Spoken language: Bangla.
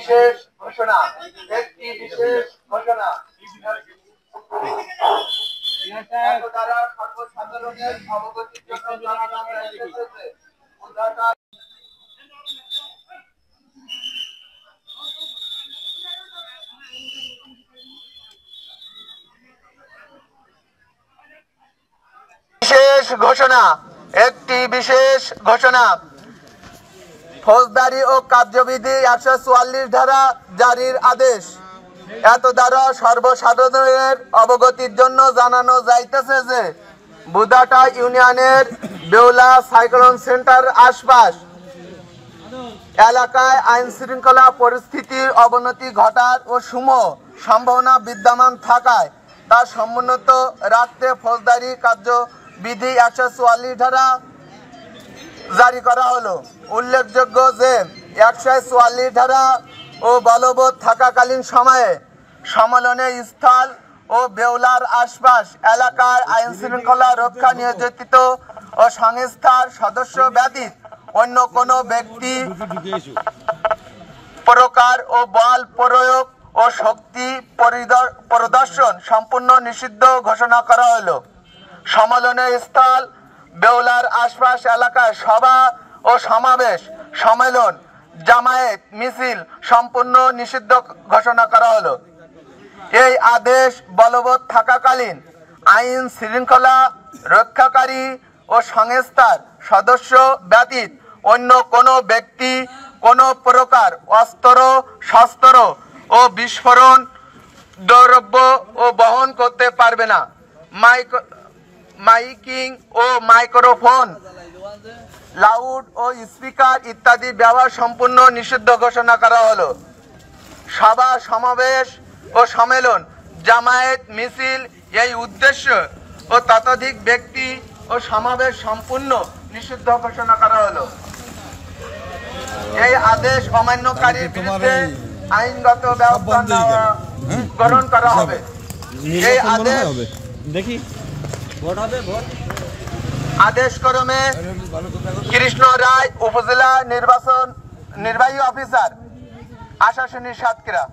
বিশেষ ঘোষণা দ্বারা সর্বসাধারণের অবগতির জন্য জানানো হয়েছে। বিশেষ ঘোষণা, একটি বিশেষ ঘোষণা। ফৌজদারি ও কার্যবিধি 144 ধারা জারির আদেশ। এত দ্বারা সর্বসাধারণের অবগতির জন্য জানানো যাইতেছে যে বুদাটা ইউনিয়নের বেউলা সাইক্লোন সেন্টার আশপাশ এলাকায় আইন শৃঙ্খলা পরিস্থিতির অবনতি ঘটার ও সম্ভাবনা বিদ্যমান থাকায় তা সমুন্নত রাখতে ফৌজদারি কার্যবিধি 144 ধারা জারি করা হলো। উল্লেখযোগ্য যে 144 ধারা ও বলবৎ থাকাকালীন সময়ে সম্মেলনের স্থল ও বেউলার আশপাশ এলাকার আইন শৃঙ্খলা রক্ষা নিয়োজিত ও সংস্থার সদস্য ব্যতীত অন্য কোনো ব্যক্তি প্রকার ও বল প্রয়োগ ও শক্তি প্রদর্শন সম্পূর্ণ নিষিদ্ধ ঘোষণা করা হলো। সম্মেলনের স্থল বেউলার আশপাশ এলাকায় সভা ও সমাবেশ, সম্মেলন, জামায়াত, মিছিল সম্পূর্ণ নিষিদ্ধ ঘোষণা করা হলো। এই আদেশ বলবৎ থাকাকালীন আইন শৃঙ্খলা রক্ষাকারী ও সংস্থার সদস্য ব্যতীত অন্য কোনো ব্যক্তি কোনো প্রকার অস্ত্র, শস্ত্র ও বিস্ফোরণ দ্রব্য ও বহন করতে পারবে না। মাইকিং ও মাইক্রোফোন, লাউড ও স্পিকার ইত্যাদি ব্যবহার সম্পূর্ণ নিষিদ্ধ ঘোষণা করা হলো। সভা, সমাবেশ ও সম্মেলন, জামায়াত, মিছিল এই উদ্দেশ্য ও ততোধিক ব্যক্তি ও সমাবেশ সম্পূর্ণ নিষিদ্ধ ঘোষণা করা হলো। এই আদেশ অমান্যকারীর বিরুদ্ধে আইনগত ব্যবস্থা গ্রহণ করা হবে। এই আদেশ আদেশক্রমে কৃষ্ণ রায়, উপজেলা নির্বাহী অফিসার, আশাশুনি সাতক্ষীরা।